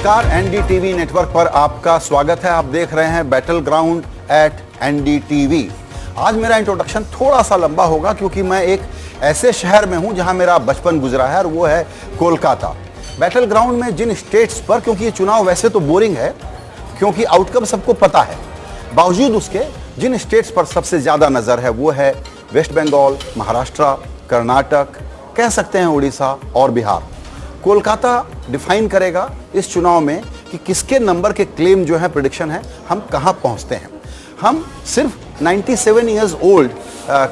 नमस्कार, NDTV network पर आपका स्वागत है। आप देख रहे हैं बैटल ग्राउंड एट एनडीटीवी। आज मेरा इंट्रोडक्शन थोड़ा सा लंबा होगा क्योंकि मैं एक ऐसे शहर में हूं जहां मेरा बचपन गुजरा है और वो है कोलकाता। बैटल ग्राउंड में जिन स्टेट्स पर, क्योंकि ये चुनाव वैसे तो बोरिंग है क्योंकि आउटकम सबको पता है, बावजूद उसके जिन स्टेट्स पर सबसे ज्यादा नजर है वो है वेस्ट बंगाल, महाराष्ट्र, कर्नाटक, कह सकते हैं उड़ीसा और बिहार। कोलकाता डिफाइन करेगा इस चुनाव में कि किसके नंबर के क्लेम जो है, प्रेडिक्शन है, हम कहां पहुंचते हैं। हम सिर्फ 97 इयर्स ओल्ड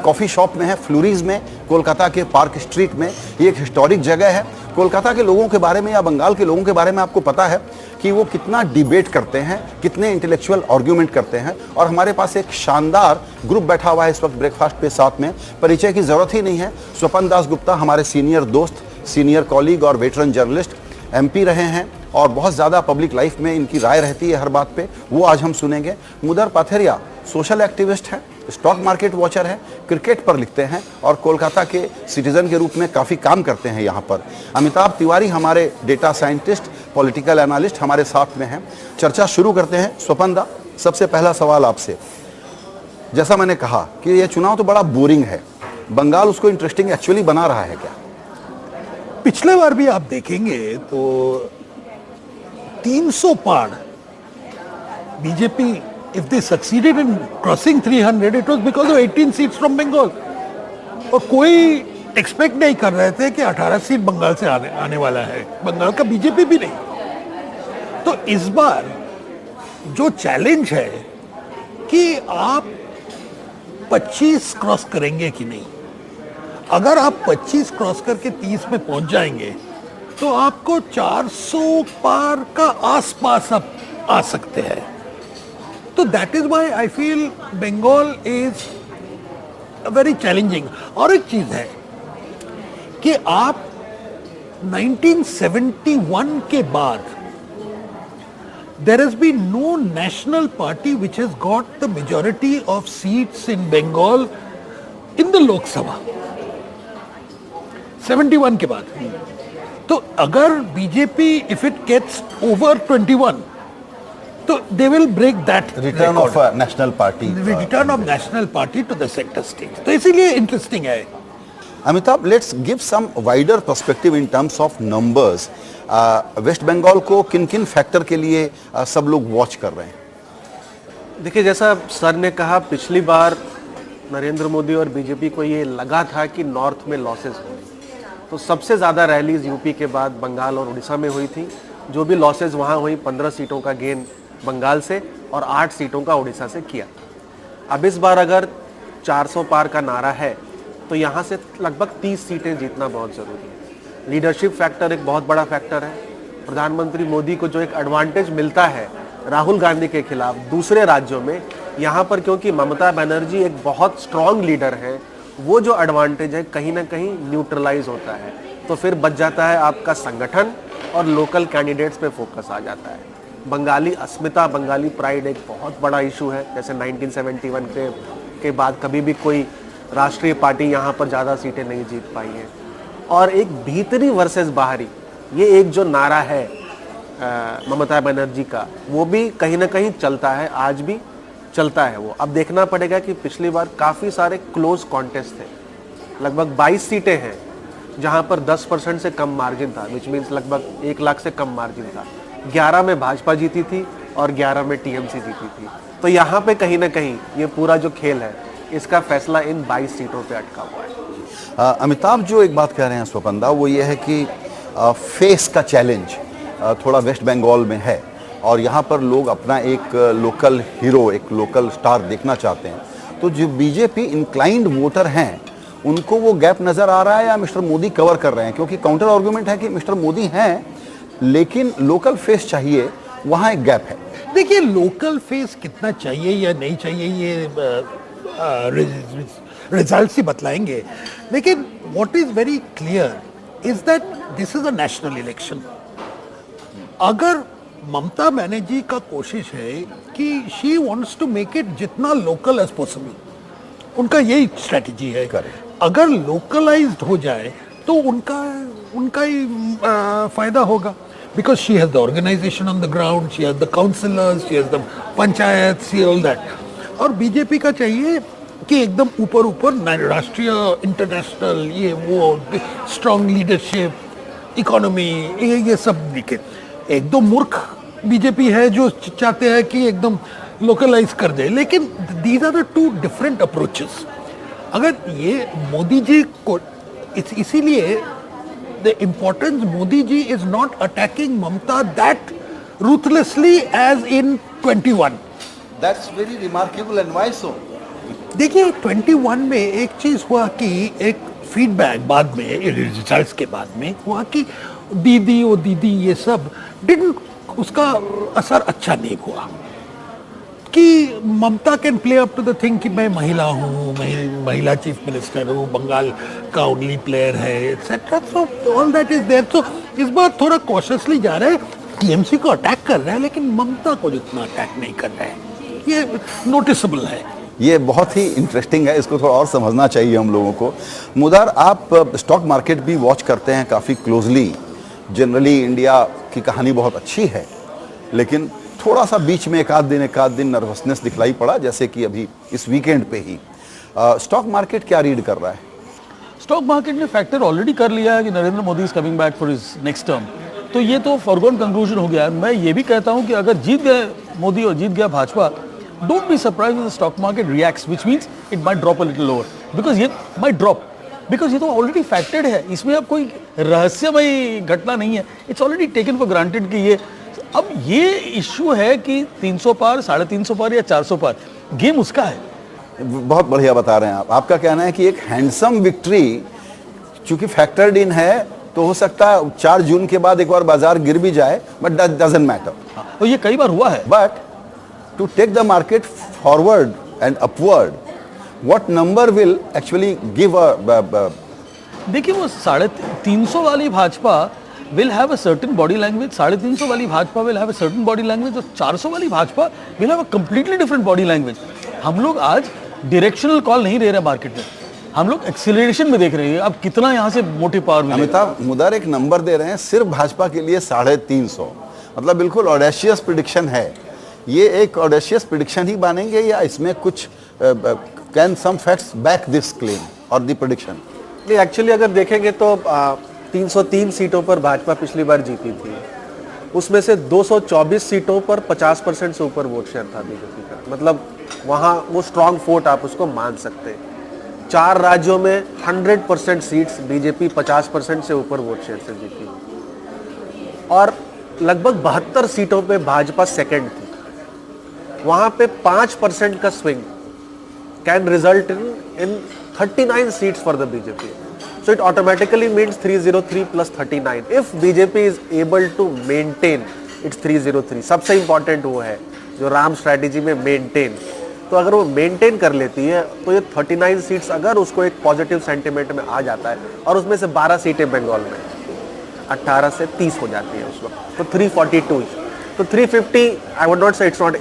कॉफ़ी शॉप में है, फ्लोरीज में, कोलकाता के पार्क स्ट्रीट में। ये एक हिस्टोरिक जगह है। कोलकाता के लोगों के बारे में या बंगाल के लोगों के बारे में आपको पता है कि वो कितना डिबेट करते हैं, कितने इंटेलेक्चुअल आर्ग्यूमेंट करते हैं। और हमारे पास एक शानदार ग्रुप बैठा हुआ है इस वक्त ब्रेकफास्ट पे साथ में। परिचय की ज़रूरत ही नहीं है। स्वपन दास गुप्ता हमारे सीनियर दोस्त, सीनियर कॉलीग और वेटरन जर्नलिस्ट, एमपी रहे हैं और बहुत ज़्यादा पब्लिक लाइफ में इनकी राय रहती है हर बात पे, वो आज हम सुनेंगे। मुदर पाथेरिया सोशल एक्टिविस्ट हैं, स्टॉक मार्केट वॉचर हैं, क्रिकेट पर लिखते हैं और कोलकाता के सिटीजन के रूप में काफ़ी काम करते हैं यहाँ पर। अमिताभ तिवारी हमारे डेटा साइंटिस्ट, पॉलिटिकल एनालिस्ट हमारे साथ में हैं। चर्चा शुरू करते हैं। स्वपन दा, सबसे पहला सवाल आपसे। जैसा मैंने कहा कि ये चुनाव तो बड़ा बोरिंग है, बंगाल उसको इंटरेस्टिंग एक्चुअली बना रहा है क्या? पिछले बार भी आप देखेंगे तो 300 पार BJP, if they succeeded in crossing 300, it was because of 18 seats from Bengal. और कोई एक्सपेक्ट नहीं कर रहे थे कि 18 सीट बंगाल से आने वाला है, बंगाल का बीजेपी भी नहीं। तो इस बार जो चैलेंज है कि आप 25 क्रॉस करेंगे कि नहीं। अगर आप 25 क्रॉस करके 30 में पहुंच जाएंगे तो आपको 400 पार का आसपास आप आ सकते हैं। तो that is why I feel Bengal is very challenging. और एक चीज है कि आप 1971 के बाद there has been no national party which has got the majority of seats in Bengal in the Lok Sabha 71 के बाद। तो अगर BJP if it gets over 21 तो they will break that return of national party, return of national party to the centre state. तो इसीलिए interesting है। Amitabh, let's give some wider perspective in terms of numbers. West Bengal को किन किन factor के लिए सब लोग वॉच कर रहे हैं? देखिए, जैसा सर ने कहा, पिछली बार नरेंद्र मोदी और बीजेपी को ये लगा था कि नॉर्थ में लॉसेस होंगे, तो सबसे ज़्यादा रैलीज यूपी के बाद बंगाल और उड़ीसा में हुई थी। जो भी लॉसेस वहाँ हुई, 15 सीटों का गेन बंगाल से और 8 सीटों का उड़ीसा से किया। अब इस बार अगर 400 पार का नारा है तो यहाँ से लगभग 30 सीटें जीतना बहुत ज़रूरी है। लीडरशिप फैक्टर एक बहुत बड़ा फैक्टर है। प्रधानमंत्री मोदी को जो एक एडवांटेज मिलता है राहुल गांधी के खिलाफ दूसरे राज्यों में, यहाँ पर क्योंकि ममता बनर्जी एक बहुत स्ट्रॉन्ग लीडर है, वो जो एडवांटेज है कहीं ना कहीं न्यूट्रलाइज होता है। तो फिर बच जाता है आपका संगठन और लोकल कैंडिडेट्स पे फोकस आ जाता है। बंगाली अस्मिता, बंगाली प्राइड एक बहुत बड़ा इशू है। जैसे 1971 के बाद कभी भी कोई राष्ट्रीय पार्टी यहाँ पर ज़्यादा सीटें नहीं जीत पाई है। और एक भीतरी वर्सेस बाहरी, ये एक जो नारा है ममता बनर्जी का, वो भी कहीं ना कहीं चलता है, आज भी चलता है वो। अब देखना पड़ेगा कि पिछली बार काफ़ी सारे क्लोज कॉन्टेस्ट थे। लगभग 22 सीटें हैं जहाँ पर 10% से कम मार्जिन था, विच मीन्स लगभग 1 लाख से कम मार्जिन था। 11 में भाजपा जीती थी और 11 में टीएमसी जीती थी। तो यहाँ पे कहीं ना कहीं ये पूरा जो खेल है, इसका फैसला इन 22 सीटों पे अटका हुआ है। अमिताभ, जो एक बात कह रहे हैं स्वपंदा, वो ये है कि फेस का चैलेंज थोड़ा वेस्ट बंगाल में है और यहाँ पर लोग अपना एक लोकल हीरो, एक लोकल स्टार देखना चाहते हैं। तो जो बीजेपी इंक्लाइंड वोटर हैं उनको वो गैप नज़र आ रहा है या मिस्टर मोदी कवर कर रहे हैं? क्योंकि काउंटर आर्गूमेंट है कि मिस्टर मोदी हैं लेकिन लोकल फेस चाहिए, वहाँ एक गैप है। देखिए, लोकल फेस कितना चाहिए या नहीं चाहिए ये रिजल्ट्स ही बतलाएंगे। लेकिन what is very clear is that this is a national election. अगर ममता बनर्जी का कोशिश है कि she wants to make it जितना लोकल एज पॉसिबल, उनका यही स्ट्रेटजी है। अगर लोकलाइज्ड हो जाए तो उनका ही फायदा होगा। because she has the organization on the ground, she has the councillors, she has the panchayats, she all that. और बीजेपी का चाहिए कि एकदम ऊपर ऊपर राष्ट्रीय इंटरनेशनल ये वो स्ट्रॉन्ग लीडरशिप इकोनॉमी ये सब दिखे. एकदम मूर्ख बीजेपी है जो चाहते हैं कि एकदम लोकलाइज कर दे. लेकिन these are the two different approaches. अगर ये मोदी जी को इसीलिए the importance Modi ji is not attacking Mamta that ruthlessly as in 21. That's very remarkable and why so? देखिए 21 में एक चीज हुआ कि एक फीडबैक बाद में रिजल्ट्स के बाद में हुआ कि दीदी ये सब डिडंट उसका असर अच्छा नहीं हुआ कि Mamata can play up to the thing कि मैं महिला हूँ, महिला चीफ मिनिस्टर हूँ, बंगाल का ओनली प्लेयर है etcetera. So all that is there. So इस बार थोड़ा कॉशियसली जा रहा है. टीएमसी को अटैक कर रहा है लेकिन ममता को जितना अटैक नहीं कर रहा है. ये नोटिसेबल है. ये बहुत ही इंटरेस्टिंग है, इसको थोड़ा और समझना चाहिए हम लोगों को. मुदार, आप स्टॉक मार्केट भी वॉच करते हैं काफ़ी क्लोजली. जनरली इंडिया की कहानी बहुत अच्छी है, लेकिन थोड़ा सा बीच में एक आध दिन नर्वसनेस दिखलाई पड़ा, जैसे कि अभी इस वीकेंड पे ही. स्टॉक मार्केट क्या रीड कर रहा है? स्टॉक मार्केट ने फैक्टर ऑलरेडी कर लिया है कि Narendra Modi is coming back for his next term. तो ये तो फॉरगॉन कंक्लूजन हो गया है. मैं ये भी कहता हूँ कि अगर जीत गए मोदी और जीत गया Bhajpa, don't be surprise the stock market reacts, which means it might drop a little lower, because ये माइट ड्रॉप, बिकॉज ये तो ऑलरेडी फैक्टेड है. इसमें अब कोई रहस्यमय घटना नहीं है. It's already taken for granted कि ये. अब ये इश्यू है कि 300 पार, 350 पार या 400 पार, गेम उसका है. बहुत बढ़िया बता रहे हैं आप. आपका कहना है कि एक हैंडसम विक्ट्री चूंकि फैक्टर्ड इन है, तो हो सकता है 4 जून के बाद एक बार बाजार गिर भी जाए, बट दैट डजंट मैटर. तो ये कई बार हुआ है. But to take the market forward and upward, what number will actually give a देखिए वो 350 वाली Bhajpa will have a certain body language, 350 वाली Bhajpa will have a certain body language, और 400 वाली Bhajpa will have a completely different body language. हम लोग आज directional call नहीं दे रहे मार्केट में, हम लोग एक्सीलरेशन में देख रहे हैं. अब कितना यहाँ से मोटी पावर मिलेगा. अमिताभ, मुदार एक नंबर दे रहे हैं सिर्फ भाजपा के लिए 350. मतलब बिल्कुल ऑडेशियस प्रेडिक्शन है. ये एक ऑडेशियस प्रेडिक्शन ही मानेंगे या इसमें कुछ can some facts back this claim और द प्रेडिक्शन? नहीं, एक्चुअली अगर देखेंगे तो 303 सीटों पर भाजपा पिछली बार जीती थी. उसमें से 224 सीटों पर 50% से ऊपर वोट शेयर था बीजेपी का. मतलब वहाँ वो स्ट्रांग फोर्ट आप उसको मान सकते हैं. 4 राज्यों में 100% सीट्स बीजेपी 50% से ऊपर वोट शेयर से जीती. और लगभग 72 सीटों पे भाजपा सेकंड थी. वहाँ पे 5% का swing can result in 39 seats for the BJP. So it automatically means 303 plus 39. If BJP is able to maintain its 303, सबसे important वो है जो राम स्ट्रैटेजी में मेंटेन. तो अगर वो मेंटेन कर लेती है तो ये 39 सीट्स अगर उसको एक पॉजिटिव सेंटिमेंट में आ जाता है, और उसमें से 12 सीटें बंगाल में, 18 से 30 हो जाती है उस वक्त, तो 342. तो 350 I would not say it's not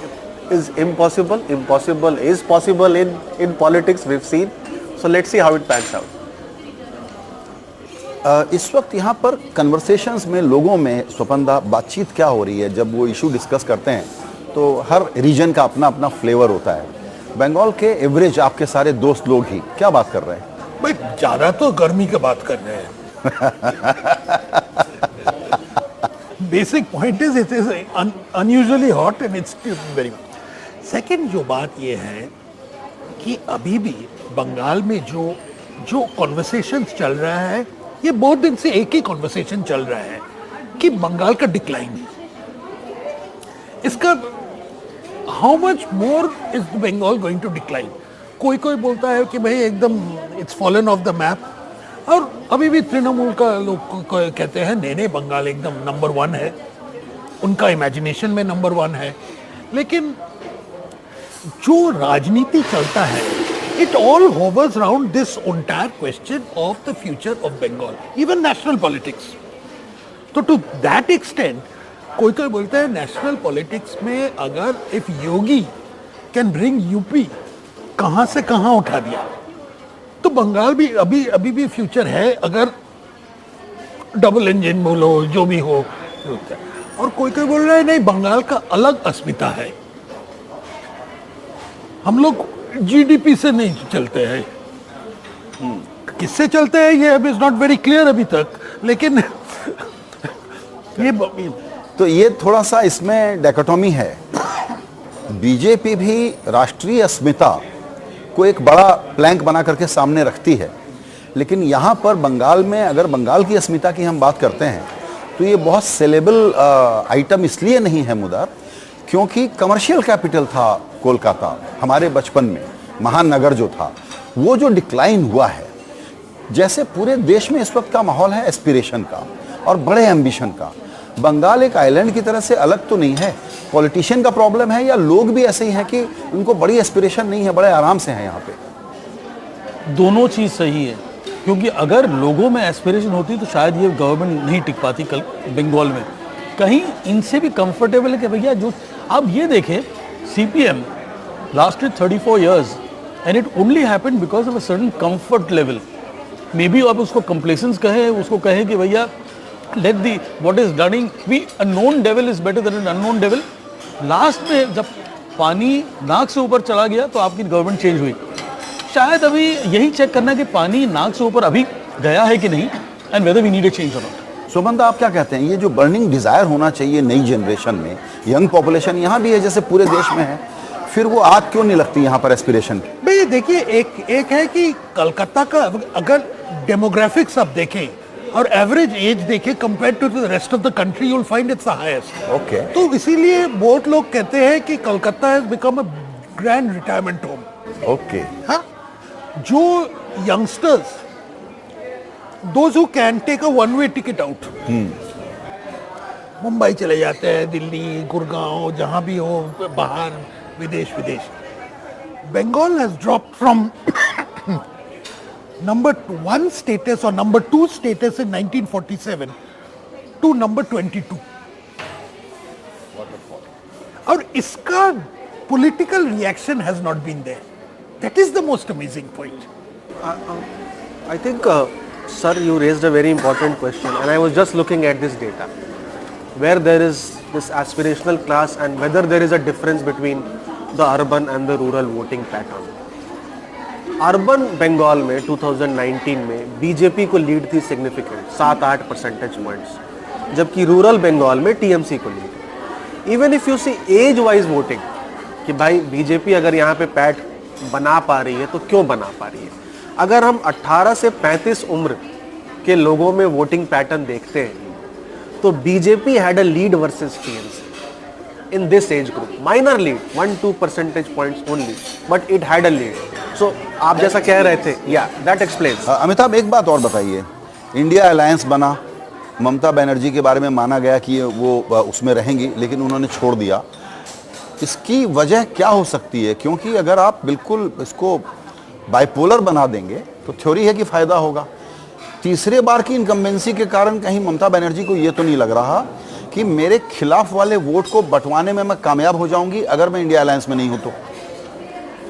is impossible. Impossible is possible in politics, we have seen. So let's see how it pans out. इस वक्त यहाँ पर कन्वर्सेशंस में लोगों में स्वपनदा बातचीत क्या हो रही है? जब वो इशू डिस्कस करते हैं तो हर रीजन का अपना अपना फ्लेवर होता है. बंगाल के एवरेज आपके सारे दोस्त लोग ही क्या बात कर रहे हैं? भाई ज्यादा तो गर्मी की बात कर रहे हैं. Basic point is it is unusually hot and it's very. Second जो बात ये है कि अभी भी बंगाल में जो कॉन्वर्सेशंस चल रहा है, ये बहुत दिन से एक ही कॉन्वर्सेशन चल रहा है कि बंगाल का डिक्लाइन है. इसका how much more is Bengal going to decline? कोई बोलता है कि भाई एकदम it's fallen off the map, और अभी भी तृणमूल का लोग कहते हैं नहीं बंगाल एकदम नंबर 1 है, उनका इमेजिनेशन में नंबर 1 है. लेकिन जो राजनीति चलता है, it all hovers around this entire question of the future of Bengal, even national politics. तो to that extent, कोई बोलता है नेशनल पॉलिटिक्स में अगर if Yogi can bring UP कहाँ से कहाँ उठा दिया, तो बंगाल भी अभी भी फ्यूचर है, अगर डबल इंजन बोलो जो भी हो. और कोई कोई बोल रहा है नहीं, बंगाल का अलग अस्मिता है, हम लोग जीडीपी से नहीं चलते हैं। किससे चलते हैं ये अभी इज नॉट वेरी क्लियर अभी तक, लेकिन तो ये थोड़ा सा इसमें डायकोटोमी है। बीजेपी भी राष्ट्रीय अस्मिता को एक बड़ा प्लैंक बना करके सामने रखती है, लेकिन यहाँ पर बंगाल में अगर बंगाल की अस्मिता की हम बात करते हैं तो ये बहुत सेलेबल आइटम इसलिए नहीं है मुदार, क्योंकि कमर्शियल कैपिटल था कोलकाता हमारे बचपन में, महानगर जो था वो जो डिक्लाइन हुआ है, जैसे पूरे देश में इस वक्त का माहौल है एस्पिरेशन का और बड़े एम्बिशन का। बंगाल एक आइलैंड की तरह से अलग तो नहीं है। पॉलिटिशियन का प्रॉब्लम है या लोग भी ऐसे ही हैं कि उनको बड़ी एस्पिरेशन नहीं है, बड़े आराम से हैं यहाँ पे। दोनों चीज़ सही है, क्योंकि अगर लोगों में एस्पिरेशन होती तो शायद ये गवर्नमेंट नहीं टिक पाती कल बंगाल में। कहीं इनसे भी कंफर्टेबल है कि भैया जो आप ये देखें, CPM lasted 34 years and it only happened because of a certain comfort level. Maybe आप उसको कंप्लेसेंस कहें, उसको कहें कि भैया let the what is dunning we a known devil is better than an unknown devil. Last में जब पानी नाक से ऊपर चला गया तो आपकी गवर्नमेंट चेंज हुई। शायद अभी यही चेक करना कि पानी नाक से ऊपर अभी गया है कि नहीं, and whether we need a change और नॉट। सुमंता, आप क्या कहते हैं, ये जो बर्निंग डिजायर होना चाहिए नई जनरेशन में, यंग पॉपुलेशन यहाँ भी है जैसे पूरे देश में है, फिर वो आग क्यों नहीं लगती यहाँ पर एस्पिरेशन की? भाई देखिए, एक है कि कलकत्ता का अगर डेमोग्राफिक्स आप देखें और एवरेज एज देखें compare to the rest of the country, you will find it's the highest. Okay. तो इसीलिए बहुत लोग कहते हैं कि Calcutta has become a grand retirement home. Okay. हाँ, जो youngsters, those who can take a one way ticket out, Mumbai चले जाते हैं, दिल्ली, गुड़गांव, जहां भी हो, बाहर विदेश। Bengal has dropped from number 1 status or number 2 status in 1947 to number 22. और इसका political reaction has not been there. That is the most amazing point. I think, sir, you raised a very important question, and I was just looking at this data, where there is this aspirational class and whether there is a difference between the urban and the rural voting pattern. Urban Bengal में 2019 में BJP को lead थी significant 7-8 percentage points, जबकि rural Bengal में TMC को lead. Even if you see age wise voting कि भाई BJP अगर यहाँ पे पैठ बना पा रही है तो क्यों बना पा रही है, अगर हम 18 से 35 उम्र के लोगों में वोटिंग पैटर्न देखते हैं तो BJP had a lead versus TMC in this age group, minor lead 1-2 percentage points only, but it had a lead. So आप जैसा कह रहे थे, या दैट एक्सप्लेन्स। अमिताभ, एक बात और बताइए, इंडिया अलायंस बना, ममता बनर्जी के बारे में माना गया कि वो उसमें रहेंगी, लेकिन उन्होंने छोड़ दिया। इसकी वजह क्या हो सकती है? क्योंकि अगर आप बिल्कुल इसको बाइपोलर बना देंगे तो थ्योरी है कि फायदा होगा। तीसरे बार की इनकम्बेंसी के कारण कहीं ममता बनर्जी को ये तो नहीं लग रहा कि मेरे खिलाफ वाले वोट को बंटवाने में मैं कामयाब हो जाऊंगी अगर मैं इंडिया अलायंस में नहीं हूं तो?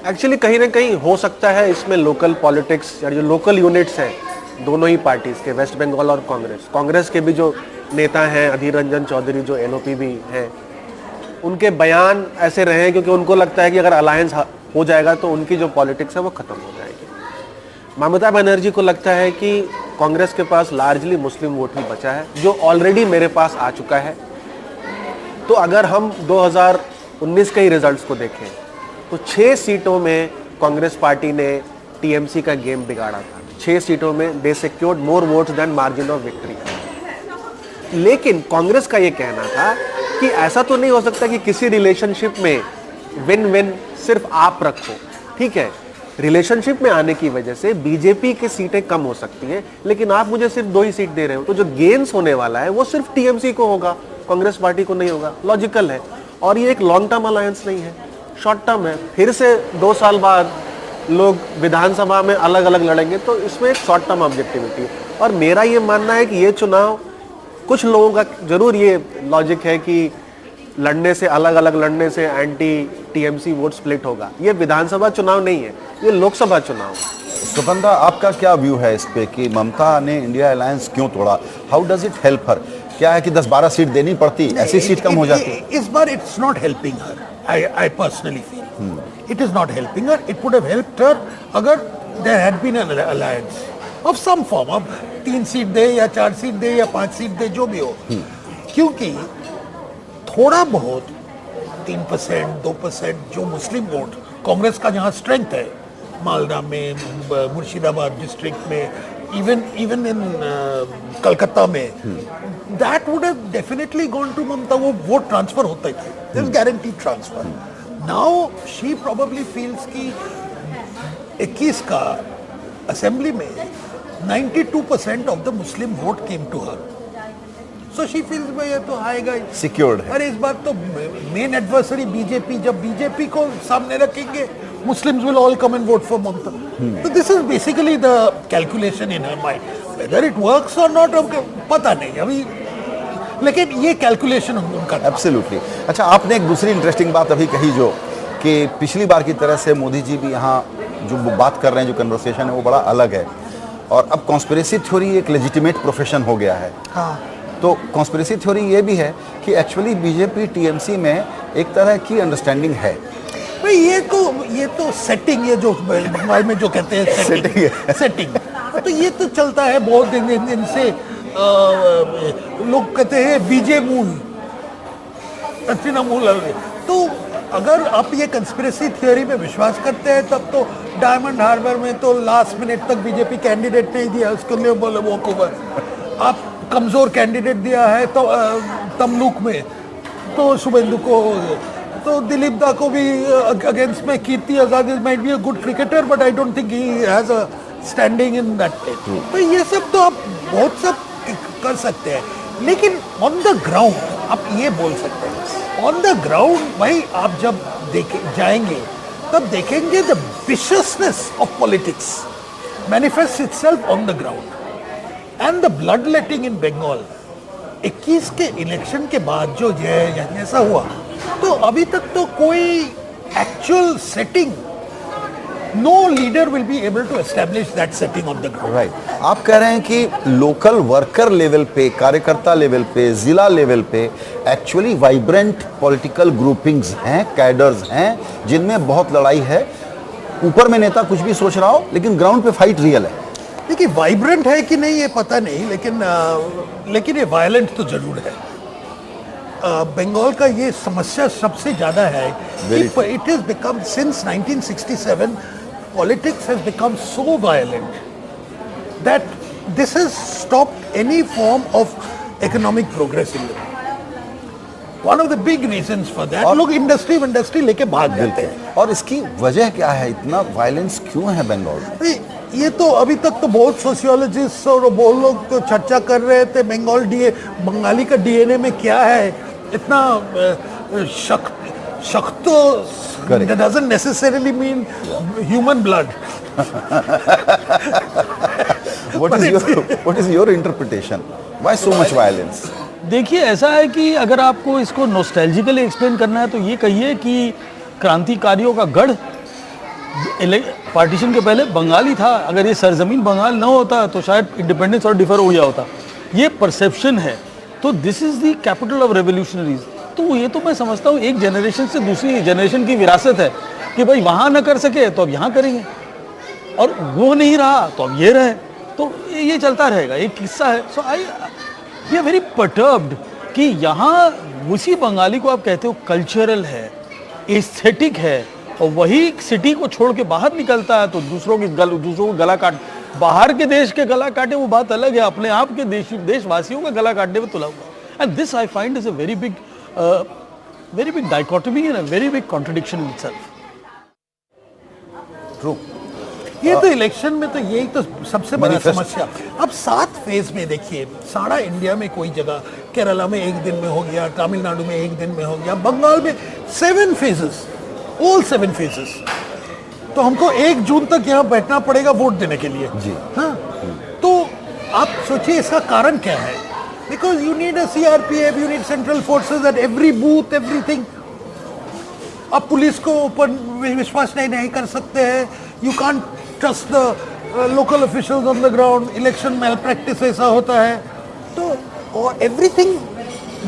एक्चुअली कहीं ना कहीं हो सकता है इसमें लोकल पॉलिटिक्स या जो लोकल यूनिट्स हैं दोनों ही पार्टीज के, वेस्ट बंगाल और कांग्रेस के भी जो नेता हैं, अधीर रंजन चौधरी जो एलओपी भी हैं, उनके बयान ऐसे रहे क्योंकि उनको लगता है कि अगर अलायंस हो जाएगा तो उनकी जो पॉलिटिक्स है वो खत्म हो जाएगी। ममता बनर्जी को लगता है कि कांग्रेस के पास लार्जली मुस्लिम वोट ही बचा है जो ऑलरेडी मेरे पास आ चुका है। तो अगर हम 2019 के ही रिजल्ट्स को देखें तो 6 सीटों में कांग्रेस पार्टी ने टीएमसी का गेम बिगाड़ा था। 6 सीटों में they secured more votes than margin of victory. लेकिन कांग्रेस का ये कहना था कि ऐसा तो नहीं हो सकता कि किसी रिलेशनशिप में विन विन सिर्फ आप रखो। ठीक है, रिलेशनशिप में आने की वजह से बीजेपी की सीटें कम हो सकती हैं, लेकिन आप मुझे सिर्फ 2 ही सीट दे रहे हो, तो जो गेन्स होने वाला है वो सिर्फ टीएमसी को होगा, कांग्रेस पार्टी को नहीं होगा। लॉजिकल है, और ये एक लॉन्ग टर्म अलायंस नहीं है, शॉर्ट टर्म है। फिर से 2 साल बाद लोग विधानसभा में अलग अलग लड़ेंगे, तो इसमें एक शॉर्ट टर्म ऑब्जेक्टिविटी है। और मेरा ये मानना है कि ये चुनाव, कुछ लोगों का जरूर ये लॉजिक है कि लड़ने से, अलग अलग लड़ने से एंटी टीएमसी वोट स्प्लिट होगा। ये विधानसभा चुनाव नहीं है, ये लोकसभा चुनाव है। सुपंदा, आपका क्या व्यू है इस पे कि ममता ने इंडिया अलायंस क्यों तोड़ा? How does it help her? क्या है कि 10-12 सीट देनी पड़ती, ऐसी सीट कम हो जाती? इस बार it's not helping her, I personally feel it is not helping her. It would have helped her अगर there had been an alliance of some form. अब 3 सीट दे या 4 सीट दे या 5 सीट दे, जो भी हो, क्योंकि थोड़ा बहुत 3%, 2% जो मुस्लिम वोट कांग्रेस का जहाँ स्ट्रेंथ है, मालदा में, मुर्शिदाबाद डिस्ट्रिक्ट में, even in कलकत्ता में, that would have definitely gone to Mamta. वो वोट ट्रांसफर होते थे, there's guaranteed transfer. Now she probably feels कि 21 का असेंबली में 92% of the Muslim vote came to her. So she feels भाई ये तो आएगा ही, सिक्योर्ड है. अरे इस बार तो मेन एडवर्सरी बीजेपी, जब बीजेपी को सामने रखेंगे, Muslims will all come and vote for Mamta. So this is basically the calculation in her mind. Whether it works or not, हमको पता नहीं अभी, लेकिन ये कैलकुलेशन उनका था. एब्सोल्युटली. अच्छा, आपने एक दूसरी इंटरेस्टिंग बात अभी कही, जो कि पिछली बार की तरह से मोदी जी भी यहाँ जो बात कर रहे हैं, जो कन्वर्सेशन है वो बड़ा अलग है, और अब कॉन्स्पिरेसी थ्योरी एक लेजिटिमेट प्रोफेशन हो गया है. हाँ. तो कॉन्स्पिरेसी थ्योरी ये भी है कि एक्चुअली बीजेपी टीएमसी में एक तरह की अंडरस्टैंडिंग है. भाई ये तो सेटिंग, ये जो बंगाल में जो कहते हैं सेटिंग, तो ये तो चलता है बहुत दिन से. लोग कहते हैं बीजे मूल, तृणमूल. तो अगर आप ये कंस्पिरेसी थियोरी में विश्वास करते हैं, तब तो डायमंड हार्बर में तो लास्ट मिनट तक बीजेपी कैंडिडेट नहीं दिया, उसके लिए बोले वॉक ओवर. आप कमजोर कैंडिडेट दिया है तो तमलुक में, तो शुभेंदु को, तो दिलीप दा को भी अगेंस्ट में. Kirti Azad might be a good cricketer, but I don't think he has a standing in that state. तो ये सब तो आप बहुत सब कर सकते हैं, लेकिन ऑन द ग्राउंड आप ये बोल सकते हैं. ऑन द ग्राउंड भाई आप जब जाएंगे, तब देखेंगे the viciousness of politics manifest itself on the ground. And the blood letting in Bengal 21 के इलेक्शन के बाद जो जैसा हुआ, तो अभी तक तो कोई actual setting, no leader will be able to establish that setting on the ground. Right. आप कह रहे हैं कि लोकल वर्कर लेवल पे, कार्यकर्ता लेवल पे, जिला लेवल पे एक्चुअली वाइब्रेंट पॉलिटिकल ग्रुपिंग्स हैं, कैडर्स हैं, जिनमें बहुत लड़ाई है. ऊपर में नेता कुछ भी सोच रहा हो, लेकिन ग्राउंड पे फाइट रियल है. देखिए, वाइब्रेंट है कि नहीं ये पता नहीं, लेकिन ये वायलेंट तो जरूर है. बंगाल का ये समस्या सबसे ज़्यादा है कि it is become since 1967 politics has become so violent that this has stopped any form of economic progress in the. One of the big reasons for that, लोग इंडस्ट्री लेके भाग जाते हैं. और इसकी वजह क्या है, इतना वायलेंस क्यों है बंगाल? ये तो अभी तक तो बहुत सोशियोलॉजिस्ट और बहुत लोग तो चर्चा कर रहे थे बंगाली का डीएनए में क्या है. इतना शख्त doesn't necessarily mean human blood. What is your interpretation? Why so much violence? देखिए, ऐसा है कि अगर आपको इसको नॉस्टैल्जिकली एक्सप्लेन करना है, तो ये कहिए कि क्रांतिकारियों का गढ़ पार्टीशन के पहले बंगाली था. अगर ये सरजमीन बंगाल ना होता तो शायद इंडिपेंडेंस और डिफर हो गया होता. ये परसेप्शन है. तो this is the capital of revolutionaries. तो ये तो मैं समझता हूँ एक जनरेशन से दूसरी जनरेशन की विरासत है कि भाई वहाँ ना कर सके तो अब यहाँ करेंगे, और वो नहीं रहा तो अब ये रहे. तो ये चलता रहेगा, एक किस्सा है. सो आई वी आर वेरी पर्टर्ब्ड कि यहाँ उसी बंगाली को आप कहते हो कल्चरल है, एस्थेटिक है, और वही सिटी को छोड़ के बाहर निकलता है तो दूसरों को गला काट, बाहर के देश के गला काटे वो बात अलग है, अपने आप के देशवासियों का गला काटने में तुला हुआ. And this I find is a very big dichotomy and a very big contradiction in itself. True. ये तो इलेक्शन में तो यही तो सबसे बड़ा समस्या. अब 7 फेज में देखिए, सारा इंडिया में कोई जगह, केरला में 1 दिन में हो गया, तमिलनाडु में 1 दिन में हो गया, बंगाल में 7 फेजेस, ऑल 7 फेजेस. तो हमको 1 जून तक यहाँ बैठना पड़ेगा वोट देने के लिए जी. हाँ. तो आप सोचिए इसका कारण क्या है. Because you need a CRPF, you need central forces at every booth, everything. आप पुलिस को ऊपर विश्वास नहीं कर सकते हैं. You can't trust the local officials on the ground. Election malpractice ऐसा होता है. तो or everything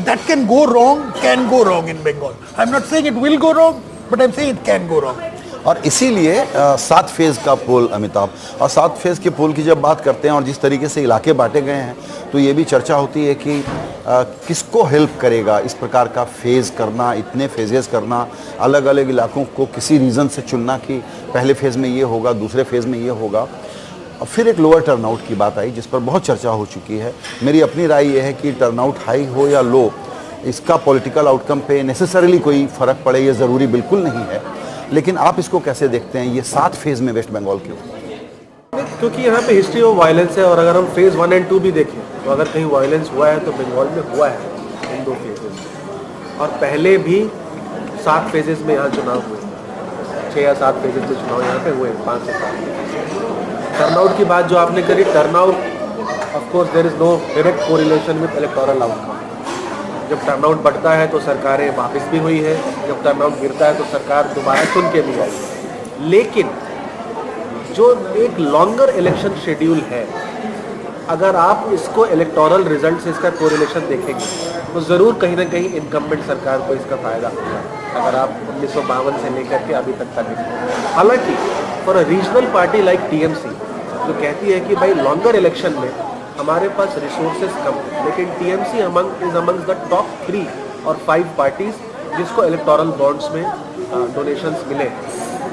that can go wrong in Bengal. I'm not saying it will go wrong, but I'm saying it can go wrong. और इसीलिए 7 phase का पोल अमिताभ, और 7 phase के पोल की जब बात करते हैं और जिस तरीके से इलाके बांटे गए हैं, तो ये भी चर्चा होती है कि किसको हेल्प करेगा इस प्रकार का फेज़ करना, इतने फेजेस करना, अलग अलग इलाकों को किसी रीज़न से चुनना कि पहले फेज़ में ये होगा, दूसरे फेज़ में ये होगा। और फिर एक लोअर टर्नआउट की बात आई जिस पर बहुत चर्चा हो चुकी है। मेरी अपनी राय ये है कि टर्नआउट हाई हो या लो, इसका पॉलिटिकल आउटकम पे नेसेसरीली कोई फ़र्क पड़े ये ज़रूरी बिल्कुल नहीं है। लेकिन आप इसको कैसे देखते हैं, ये 7 फेज़ में वेस्ट बंगाल क्यों? क्योंकि यहाँ पे हिस्ट्री ऑफ वायलेंस है, और अगर हम फेज़ 1 और 2 भी देखें तो अगर कहीं वायलेंस हुआ है तो बंगाल में हुआ है इन 2 फेजेस। और पहले भी 7 फेजेस में यहाँ चुनाव हुए, 6 या 7 फेजेस में चुनाव यहाँ पे हुए, 5 से 7। टर्नआउट की बात जो आपने करी, turnout of course there is no direct correlation with electoral outcome. जब टर्नआउट बढ़ता है तो सरकारें वापस भी हुई है, जब टर्नआउट गिरता है तो सरकार दोबारा चुन के भी आई। लेकिन जो एक लॉन्गर इलेक्शन शेड्यूल है, अगर आप इसको इलेक्टोरल रिजल्ट से इसका कोरिलेशन देखेंगे तो ज़रूर कहीं ना कहीं इनकम्बेंट सरकार को इसका फ़ायदा होगा, अगर आप 1952 से लेकर के अभी तक का देखें। हालांकि for a regional party like TMC जो कहती है कि भाई लॉन्गर इलेक्शन में हमारे पास रिसोर्सेज कम है, लेकिन TMC is amongst the top 3 और 5 पार्टीज जिसको इलेक्टोरल बॉन्ड्स में डोनेशंस मिले।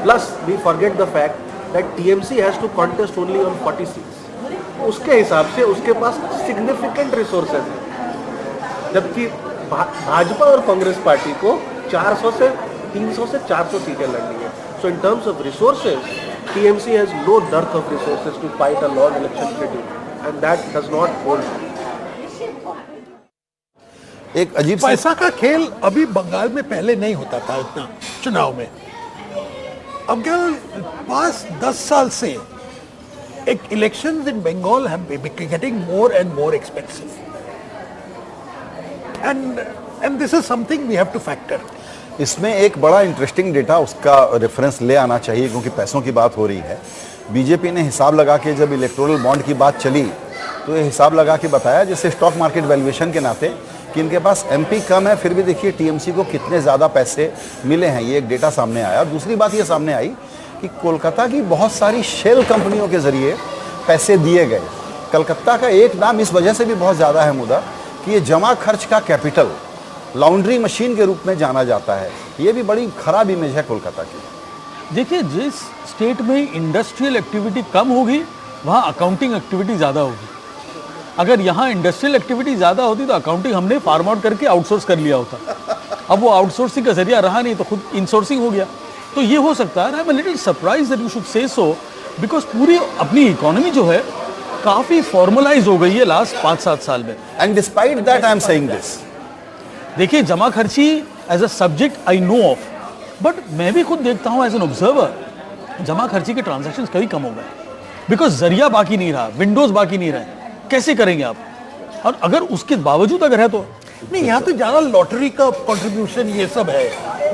Plus we forget the fact that TMC has to contest only on 40 seats. उसके हिसाब से उसके पास सिग्निफिकेंट रिसोर्सेज हैं, जबकि भाजपा और कांग्रेस पार्टी को 300 से 400 सीटें लड़नी है। So in terms of resources TMC has no dearth of resources to fight a long election schedule, and that does not hold. एक अजीब सा पैसा का खेल अभी बंगाल में पहले नहीं होता था इतना चुनाव में। अब क्या 5-10 साल से एक elections in Bengal have been getting more and more expensive, and this is something we have to factor. इसमें एक बड़ा इंटरेस्टिंग डेटा उसका रेफरेंस ले आना चाहिए, क्योंकि पैसों की बात हो रही है। बीजेपी ने हिसाब लगा के जब इलेक्टोरल बॉन्ड की बात चली तो ये हिसाब लगा के बताया जैसे स्टॉक मार्केट वैल्यूएशन के नाते कि इनके पास एमपी कम है, फिर भी देखिए टीएमसी को कितने ज़्यादा पैसे मिले हैं, ये एक डेटा सामने आया। दूसरी बात ये सामने आई कि कोलकाता की बहुत सारी शेल कंपनियों के ज़रिए पैसे दिए गए। कलकत्ता का एक नाम इस वजह से भी बहुत ज़्यादा है मुद्दा कि ये जमा खर्च का कैपिटल, लॉन्ड्री मशीन के रूप में जाना जाता है। ये भी बड़ी खराब इमेज है कोलकाता की। देखिए, जिस स्टेट में इंडस्ट्रियल एक्टिविटी कम होगी वहाँ अकाउंटिंग एक्टिविटी ज़्यादा होगी। अगर यहाँ इंडस्ट्रियल एक्टिविटी ज़्यादा होती तो अकाउंटिंग हमने फार्म आउट करके आउटसोर्स कर लिया होता। अब वो आउटसोर्सिंग का जरिया रहा नहीं तो खुद इनसोर्सिंग हो गया। तो ये हो सकता है। I am a little surprise that you should say so, because पूरी अपनी इकोनॉमी जो है काफ़ी फॉर्मलाइज हो गई है लास्ट 5-7 साल में। And despite that I am saying this, देखिए, जमा खर्ची as a subject I know of, but मैं भी खुद देखता हूँ एज एन ऑब्जर्वर, जमा खर्ची के ट्रांजैक्शंस कभी कम हो गए, बिकॉज जरिया बाकी नहीं रहा, विंडोज बाकी नहीं रहे। कैसे करेंगे आप? और अगर उसके बावजूद अगर है तो नहीं, यहाँ तो ज्यादा लॉटरी का कंट्रीब्यूशन ये सब है,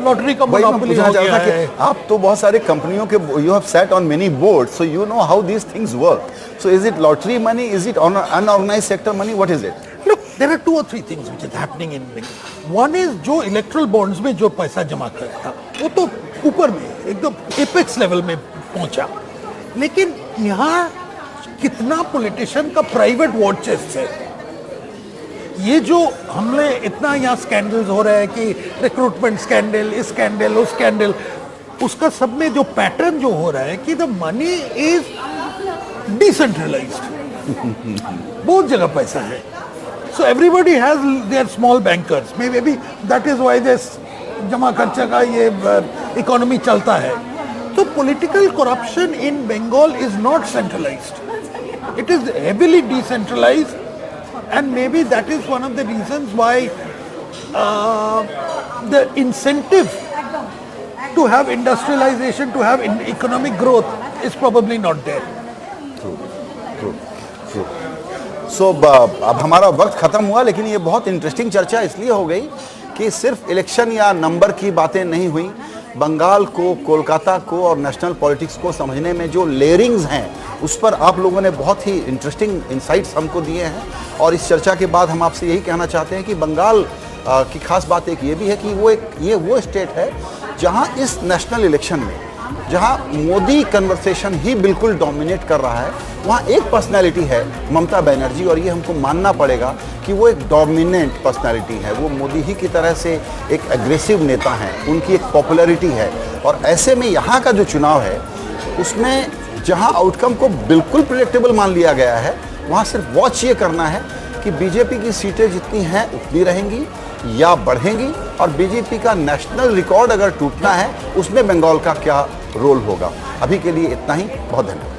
लॉटरी का वही मैं मोनोपोली पूछना हो चाहता गया था कि है। आप तो बहुत सारे कंपनियों के you have set on many board, so you know how these things work. So is it lottery money, is it unorganised sector money, what is it? Look, there are 2 or 3 things which is happening in Bengal. One is जो erectile bonds में जो पैसा जमा करता था वो तो ऊपर में एकदम एपेक्स लेवल में पहुंचा, लेकिन यहाँ कितना पॉलिटिशियन का प्राइवेट वॉर चेस्ट है। ये जो हमने इतना यहाँ स्कैंडल्स हो रहे हैं कि रिक्रूटमेंट स्कैंडल, इस स्कैंडल, उस स्कैंडल, उसका सब में जो पैटर्न जो हो रहा है कि द मनी इज डिसेंट्रलाइज्ड। बहुत जगह पैसा है, so everybody has their small bankers, maybe that is why this जमा खर्चा का ये इकोनॉमी चलता है। तो political corruption in Bengal is not centralized, it is heavily decentralized, and maybe that is one of the reasons why the incentive to have industrialization, to have economic growth is probably not there. सो अब हमारा वक्त ख़त्म हुआ, लेकिन ये बहुत interesting चर्चा इसलिए हो गई कि सिर्फ इलेक्शन या नंबर की बातें नहीं हुई, बंगाल को, कोलकाता को और नेशनल पॉलिटिक्स को समझने में जो लेयरिंग्स हैं, उस पर आप लोगों ने बहुत ही इंटरेस्टिंग इंसाइट्स हमको दिए हैं। और इस चर्चा के बाद हम आपसे यही कहना चाहते हैं कि बंगाल की खास बात एक ये भी है कि ये वो स्टेट है जहां इस नेशनल इलेक्शन में जहां मोदी कन्वर्सेशन ही बिल्कुल डोमिनेट कर रहा है, वहां एक पर्सनैलिटी है ममता बनर्जी, और ये हमको मानना पड़ेगा कि वो एक डोमिनेंट पर्सनैलिटी है। वो मोदी ही की तरह से एक एग्रेसिव नेता हैं, उनकी एक पॉपुलैरिटी है। और ऐसे में यहाँ का जो चुनाव है उसमें जहाँ आउटकम को बिल्कुल प्रेडिक्टेबल मान लिया गया है, वहाँ सिर्फ वॉच ये करना है कि बीजेपी की सीटें जितनी हैं उतनी रहेंगी या बढ़ेंगी, और बीजेपी का नेशनल रिकॉर्ड अगर टूटना है उसमें बंगाल का क्या रोल होगा। अभी के लिए इतना ही, बहुत धन्यवाद।